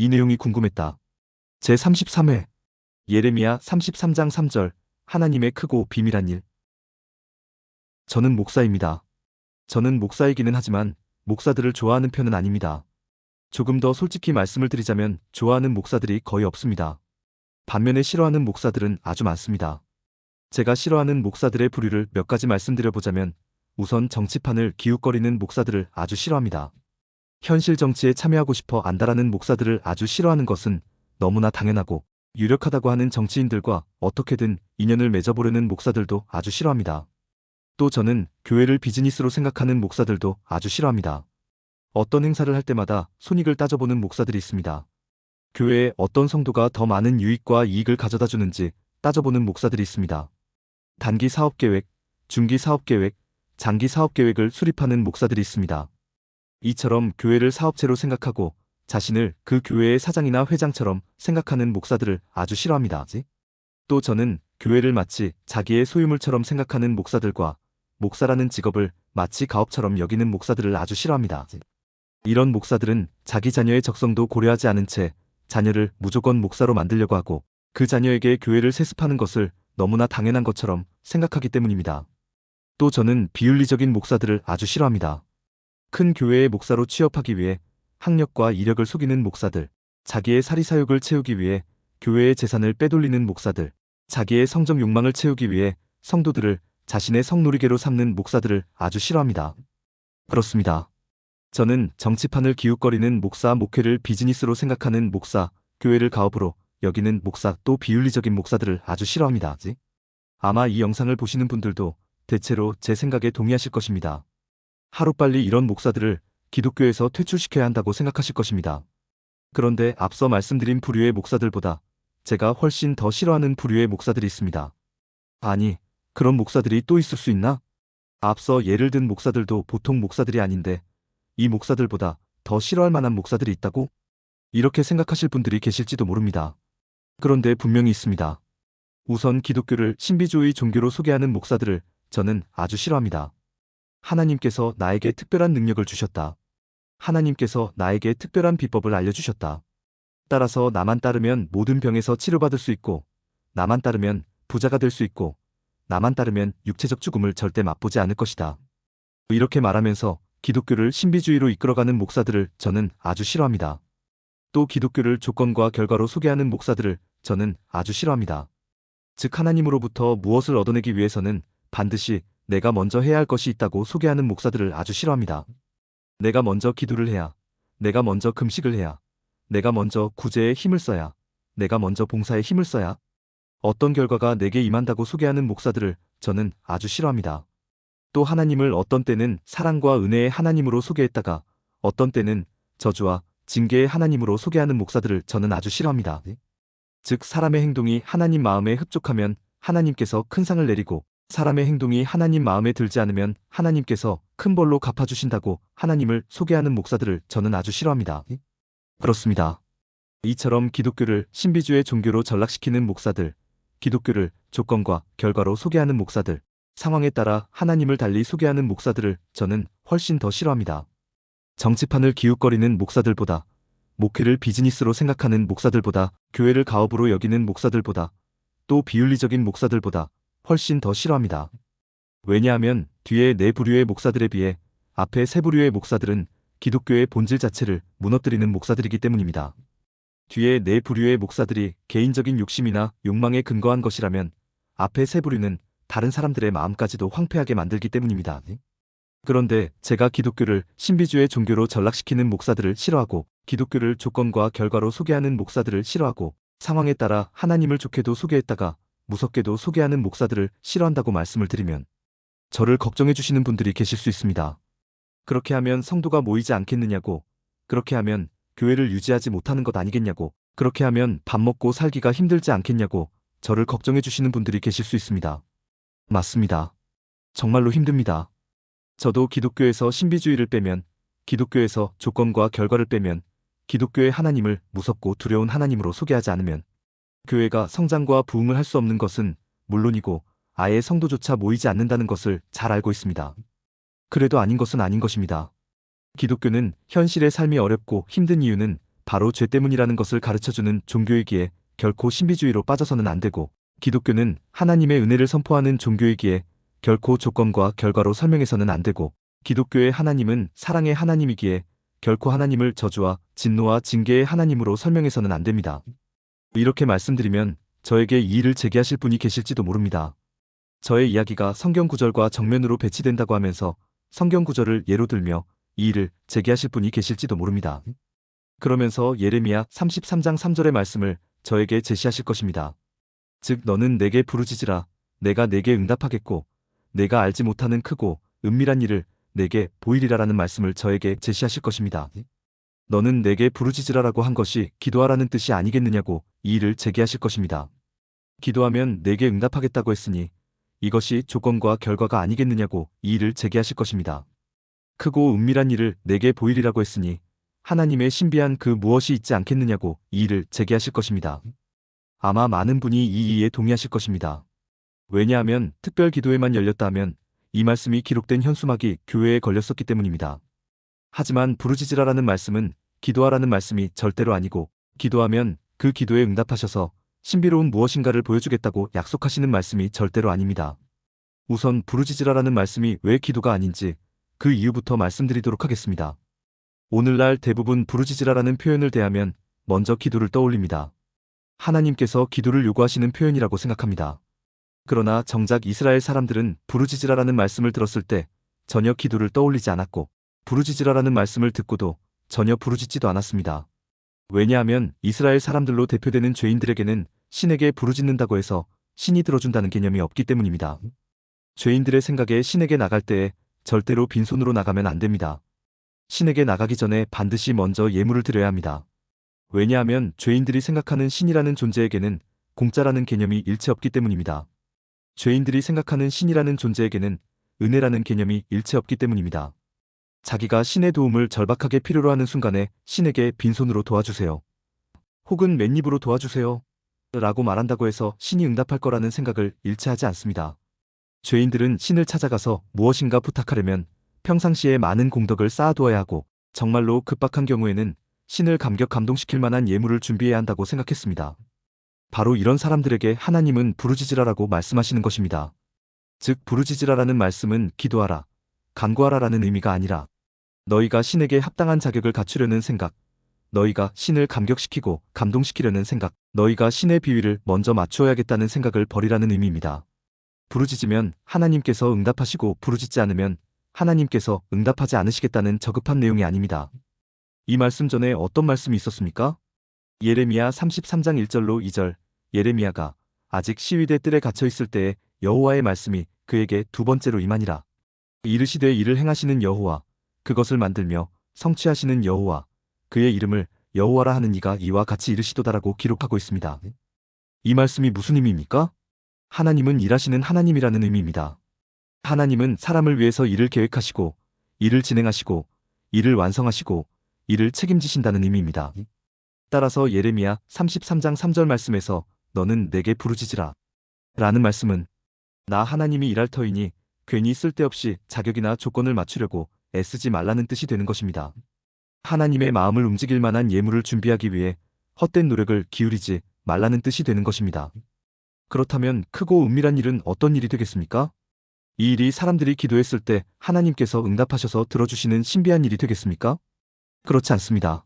이 내용이 궁금했다. 제33회 예레미야 33장 3절 하나님의 크고 비밀한 일. 저는 목사입니다. 저는 목사이기는 하지만 목사들을 좋아하는 편은 아닙니다. 조금 더 솔직히 말씀을 드리자면 좋아하는 목사들이 거의 없습니다. 반면에 싫어하는 목사들은 아주 많습니다. 제가 싫어하는 목사들의 부류를 몇 가지 말씀드려보자면 우선 정치판을 기웃거리는 목사들을 아주 싫어합니다. 현실 정치에 참여하고 싶어 안다라는 목사들을 아주 싫어하는 것은 너무나 당연하고 유력하다고 하는 정치인들과 어떻게든 인연을 맺어보려는 목사들도 아주 싫어합니다. 또 저는 교회를 비즈니스로 생각하는 목사들도 아주 싫어합니다. 어떤 행사를 할 때마다 손익을 따져보는 목사들이 있습니다. 교회에 어떤 성도가 더 많은 유익과 이익을 가져다 주는지 따져보는 목사들이 있습니다. 단기 사업계획, 중기 사업계획, 장기 사업계획을 수립하는 목사들이 있습니다. 이처럼 교회를 사업체로 생각하고 자신을 그 교회의 사장이나 회장처럼 생각하는 목사들을 아주 싫어합니다. 또 저는 교회를 마치 자기의 소유물처럼 생각하는 목사들과 목사라는 직업을 마치 가업처럼 여기는 목사들을 아주 싫어합니다. 이런 목사들은 자기 자녀의 적성도 고려하지 않은 채 자녀를 무조건 목사로 만들려고 하고 그 자녀에게 교회를 세습하는 것을 너무나 당연한 것처럼 생각하기 때문입니다. 또 저는 비윤리적인 목사들을 아주 싫어합니다. 큰 교회의 목사로 취업하기 위해 학력과 이력을 속이는 목사들, 자기의 사리사욕을 채우기 위해 교회의 재산을 빼돌리는 목사들, 자기의 성적 욕망을 채우기 위해 성도들을 자신의 성놀이개로 삼는 목사들을 아주 싫어합니다. 그렇습니다. 저는 정치판을 기웃거리는 목사, 목회를 비즈니스로 생각하는 목사, 교회를 가업으로 여기는 목사, 또 비윤리적인 목사들을 아주 싫어합니다. 아마 이 영상을 보시는 분들도 대체로 제 생각에 동의하실 것입니다. 하루빨리 이런 목사들을 기독교에서 퇴출시켜야 한다고 생각하실 것입니다. 그런데 앞서 말씀드린 부류의 목사들보다 제가 훨씬 더 싫어하는 부류의 목사들이 있습니다. 아니, 그런 목사들이 또 있을 수 있나? 앞서 예를 든 목사들도 보통 목사들이 아닌데 이 목사들보다 더 싫어할 만한 목사들이 있다고? 이렇게 생각하실 분들이 계실지도 모릅니다. 그런데 분명히 있습니다. 우선 기독교를 신비주의 종교로 소개하는 목사들을 저는 아주 싫어합니다. 하나님께서 나에게 특별한 능력을 주셨다. 하나님께서 나에게 특별한 비법을 알려주셨다. 따라서 나만 따르면 모든 병에서 치료받을 수 있고, 나만 따르면 부자가 될 수 있고, 나만 따르면 육체적 죽음을 절대 맛보지 않을 것이다. 이렇게 말하면서 기독교를 신비주의로 이끌어가는 목사들을 저는 아주 싫어합니다. 또 기독교를 조건과 결과로 소개하는 목사들을 저는 아주 싫어합니다. 즉 하나님으로부터 무엇을 얻어내기 위해서는 반드시 내가 먼저 해야 할 것이 있다고 소개하는 목사들을 아주 싫어합니다. 내가 먼저 기도를 해야, 내가 먼저 금식을 해야, 내가 먼저 구제에 힘을 써야, 내가 먼저 봉사에 힘을 써야 어떤 결과가 내게 임한다고 소개하는 목사들을 저는 아주 싫어합니다. 또 하나님을 어떤 때는 사랑과 은혜의 하나님으로 소개했다가 어떤 때는 저주와 징계의 하나님으로 소개하는 목사들을 저는 아주 싫어합니다. 즉 사람의 행동이 하나님 마음에 흡족하면 하나님께서 큰 상을 내리고 사람의 행동이 하나님 마음에 들지 않으면 하나님께서 큰 벌로 갚아주신다고 하나님을 소개하는 목사들을 저는 아주 싫어합니다. 그렇습니다. 이처럼 기독교를 신비주의 종교로 전락시키는 목사들, 기독교를 조건과 결과로 소개하는 목사들, 상황에 따라 하나님을 달리 소개하는 목사들을 저는 훨씬 더 싫어합니다. 정치판을 기웃거리는 목사들보다, 목회를 비즈니스로 생각하는 목사들보다, 교회를 가업으로 여기는 목사들보다, 또 비윤리적인 목사들보다 훨씬 더 싫어합니다. 왜냐하면 뒤에 네 부류의 목사들에 비해 앞에 세 부류의 목사들은 기독교의 본질 자체를 무너뜨리는 목사들이기 때문입니다. 뒤에 네 부류의 목사들이 개인적인 욕심이나 욕망에 근거한 것이라면 앞에 세 부류는 다른 사람들의 마음까지도 황폐하게 만들기 때문입니다. 그런데 제가 기독교를 신비주의 종교로 전락시키는 목사들을 싫어하고 기독교를 조건과 결과로 소개하는 목사들을 싫어하고 상황에 따라 하나님을 좋게도 소개했다가 무섭게도 소개하는 목사들을 싫어한다고 말씀을 드리면 저를 걱정해 주시는 분들이 계실 수 있습니다. 그렇게 하면 성도가 모이지 않겠느냐고, 그렇게 하면 교회를 유지하지 못하는 것 아니겠냐고, 그렇게 하면 밥 먹고 살기가 힘들지 않겠냐고 저를 걱정해 주시는 분들이 계실 수 있습니다. 맞습니다. 정말로 힘듭니다. 저도 기독교에서 신비주의를 빼면, 기독교에서 조건과 결과를 빼면, 기독교의 하나님을 무섭고 두려운 하나님으로 소개하지 않으면 교회가 성장과 부흥을 할 수 없는 것은 물론이고 아예 성도조차 모이지 않는다는 것을 잘 알고 있습니다. 그래도 아닌 것은 아닌 것입니다. 기독교는 현실의 삶이 어렵고 힘든 이유는 바로 죄 때문이라는 것을 가르쳐주는 종교이기에 결코 신비주의로 빠져서는 안 되고, 기독교는 하나님의 은혜를 선포하는 종교이기에 결코 조건과 결과로 설명해서는 안 되고, 기독교의 하나님은 사랑의 하나님이기에 결코 하나님을 저주와 진노와 징계의 하나님으로 설명해서는 안 됩니다. 이렇게 말씀드리면 저에게 이의를 제기하실 분이 계실지도 모릅니다. 저의 이야기가 성경 구절과 정면으로 배치된다고 하면서 성경 구절을 예로 들며 이의를 제기하실 분이 계실지도 모릅니다. 그러면서 예레미야 33장 3절의 말씀을 저에게 제시하실 것입니다. 즉 너는 내게 부르짖으라. 내가 내게 응답하겠고 내가 알지 못하는 크고 은밀한 일을 내게 보이리라라는 말씀을 저에게 제시하실 것입니다. 너는 내게 부르짖으라라고 한 것이 기도하라는 뜻이 아니겠느냐고 이의를 제기하실 것입니다. 기도하면 내게 응답하겠다고 했으니 이것이 조건과 결과가 아니겠느냐고 이의를 제기하실 것입니다. 크고 은밀한 일을 내게 보이리라고 했으니 하나님의 신비한 그 무엇이 있지 않겠느냐고 이의를 제기하실 것입니다. 아마 많은 분이 이 이의에 동의하실 것입니다. 왜냐하면 특별 기도회만 열렸다 하면 이 말씀이 기록된 현수막이 교회에 걸렸었기 때문입니다. 하지만 부르짖으라라는 말씀은 기도하라는 말씀이 절대로 아니고, 기도하면 그 기도에 응답하셔서 신비로운 무엇인가를 보여주겠다고 약속하시는 말씀이 절대로 아닙니다. 우선 부르짖으라라는 말씀이 왜 기도가 아닌지 그 이유부터 말씀드리도록 하겠습니다. 오늘날 대부분 부르짖으라라는 표현을 대하면 먼저 기도를 떠올립니다. 하나님께서 기도를 요구하시는 표현이라고 생각합니다. 그러나 정작 이스라엘 사람들은 부르짖으라라는 말씀을 들었을 때 전혀 기도를 떠올리지 않았고, 부르짖으라라는 말씀을 듣고도 전혀 부르짖지도 않았습니다. 왜냐하면 이스라엘 사람들로 대표되는 죄인들에게는 신에게 부르짖는다고 해서 신이 들어준다는 개념이 없기 때문입니다. 죄인들의 생각에 신에게 나갈 때에 절대로 빈손으로 나가면 안 됩니다. 신에게 나가기 전에 반드시 먼저 예물을 드려야 합니다. 왜냐하면 죄인들이 생각하는 신이라는 존재에게는 공짜라는 개념이 일체 없기 때문입니다. 죄인들이 생각하는 신이라는 존재에게는 은혜라는 개념이 일체 없기 때문입니다. 자기가 신의 도움을 절박하게 필요로 하는 순간에 신에게 빈손으로 도와주세요. 혹은 맨입으로 도와주세요. 라고 말한다고 해서 신이 응답할 거라는 생각을 일체 하지 않습니다. 죄인들은 신을 찾아가서 무엇인가 부탁하려면 평상시에 많은 공덕을 쌓아두어야 하고, 정말로 급박한 경우에는 신을 감동시킬 만한 예물을 준비해야 한다고 생각했습니다. 바로 이런 사람들에게 하나님은 부르짖으라라고 말씀하시는 것입니다. 즉 부르짖으라라는 말씀은 기도하라, 간구하라라는 의미가 아니라 너희가 신에게 합당한 자격을 갖추려는 생각, 너희가 신을 감격시키고 감동시키려는 생각, 너희가 신의 비위를 먼저 맞추어야겠다는 생각을 버리라는 의미입니다. 부르짖으면 하나님께서 응답하시고 부르짖지 않으면 하나님께서 응답하지 않으시겠다는 저급한 내용이 아닙니다. 이 말씀 전에 어떤 말씀이 있었습니까? 예레미야 33장 1절로 2절, 예레미야가 아직 시위대 뜰에 갇혀 있을 때에 여호와의 말씀이 그에게 두 번째로 임하니라. 이르시되 이를 행하시는 여호와, 그것을 만들며 성취하시는 여호와, 그의 이름을 여호와라 하는 이가 이와 같이 이르시도다라고 기록하고 있습니다. 이 말씀이 무슨 의미입니까? 하나님은 일하시는 하나님이라는 의미입니다. 하나님은 사람을 위해서 일을 계획하시고, 일을 진행하시고, 일을 완성하시고, 일을 책임지신다는 의미입니다. 따라서 예레미야 33장 3절 말씀에서 너는 내게 부르짖으라 라는 말씀은 나 하나님이 일할 터이니 괜히 쓸데없이 자격이나 조건을 맞추려고 애쓰지 말라는 뜻이 되는 것입니다. 하나님의 마음을 움직일 만한 예물을 준비하기 위해 헛된 노력을 기울이지 말라는 뜻이 되는 것입니다. 그렇다면 크고 은밀한 일은 어떤 일이 되겠습니까? 이 일이 사람들이 기도했을 때 하나님께서 응답하셔서 들어주시는 신비한 일이 되겠습니까? 그렇지 않습니다.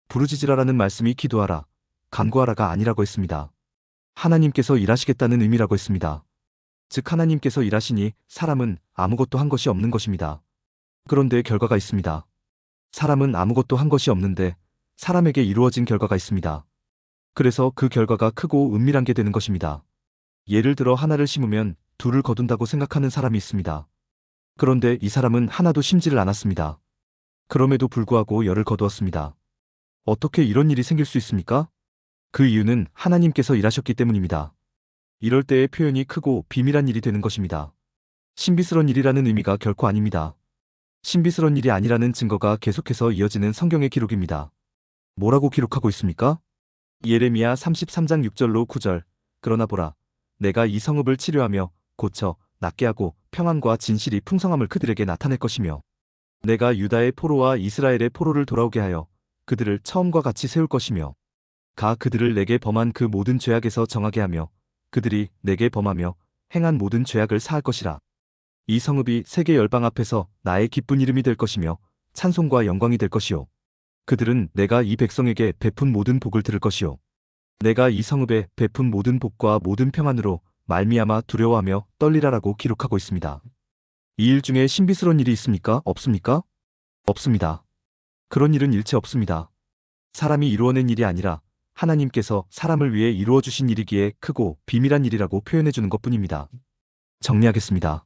부르짖으라라는 말씀이 기도하라, 간구하라가 아니라고 했습니다. 하나님께서 일하시겠다는 의미라고 했습니다. 즉 하나님께서 일하시니 사람은 아무것도 한 것이 없는 것입니다. 그런데 결과가 있습니다. 사람은 아무것도 한 것이 없는데 사람에게 이루어진 결과가 있습니다. 그래서 그 결과가 크고 은밀한 게 되는 것입니다. 예를 들어 하나를 심으면 둘을 거둔다고 생각하는 사람이 있습니다. 그런데 이 사람은 하나도 심지를 않았습니다. 그럼에도 불구하고 열을 거두었습니다. 어떻게 이런 일이 생길 수 있습니까? 그 이유는 하나님께서 일하셨기 때문입니다. 이럴 때의 표현이 크고 비밀한 일이 되는 것입니다. 신비스러운 일이라는 의미가 결코 아닙니다. 신비스러운 일이 아니라는 증거가 계속해서 이어지는 성경의 기록입니다. 뭐라고 기록하고 있습니까? 예레미야 33장 6절로 9절, 그러나 보라, 내가 이 성읍을 치료하며 고쳐 낫게 하고 평안과 진실이 풍성함을 그들에게 나타낼 것이며, 내가 유다의 포로와 이스라엘의 포로를 돌아오게 하여 그들을 처음과 같이 세울 것이며 가 그들을 내게 범한 그 모든 죄악에서 정하게 하며 그들이 내게 범하며 행한 모든 죄악을 사할 것이라. 이 성읍이 세계 열방 앞에서 나의 기쁜 이름이 될 것이며 찬송과 영광이 될 것이요. 그들은 내가 이 백성에게 베푼 모든 복을 들을 것이요. 내가 이 성읍에 베푼 모든 복과 모든 평안으로 말미암아 두려워하며 떨리라라고 기록하고 있습니다. 이 일 중에 신비스러운 일이 있습니까? 없습니까? 없습니다. 그런 일은 일체 없습니다. 사람이 이루어낸 일이 아니라 하나님께서 사람을 위해 이루어 주신 일이기에 크고 비밀한 일이라고 표현해 주는 것뿐입니다. 정리하겠습니다.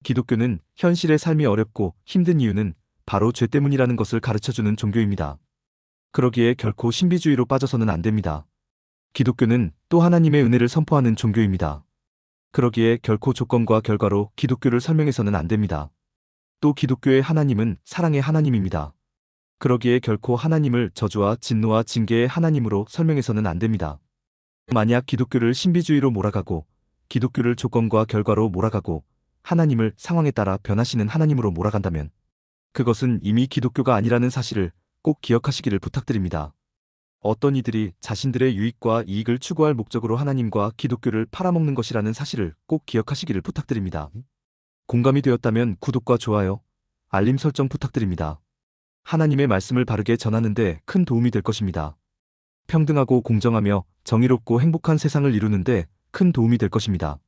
기독교는 현실의 삶이 어렵고 힘든 이유는 바로 죄 때문이라는 것을 가르쳐주는 종교입니다. 그러기에 결코 신비주의로 빠져서는 안 됩니다. 기독교는 또 하나님의 은혜를 선포하는 종교입니다. 그러기에 결코 조건과 결과로 기독교를 설명해서는 안 됩니다. 또 기독교의 하나님은 사랑의 하나님입니다. 그러기에 결코 하나님을 저주와 진노와 징계의 하나님으로 설명해서는 안 됩니다. 만약 기독교를 신비주의로 몰아가고 기독교를 조건과 결과로 몰아가고 하나님을 상황에 따라 변하시는 하나님으로 몰아간다면 그것은 이미 기독교가 아니라는 사실을 꼭 기억하시기를 부탁드립니다. 어떤 이들이 자신들의 유익과 이익을 추구할 목적으로 하나님과 기독교를 팔아먹는 것이라는 사실을 꼭 기억하시기를 부탁드립니다. 공감이 되었다면 구독과 좋아요, 알림 설정 부탁드립니다. 하나님의 말씀을 바르게 전하는 데 큰 도움이 될 것입니다. 평등하고 공정하며 정의롭고 행복한 세상을 이루는 데 큰 도움이 될 것입니다.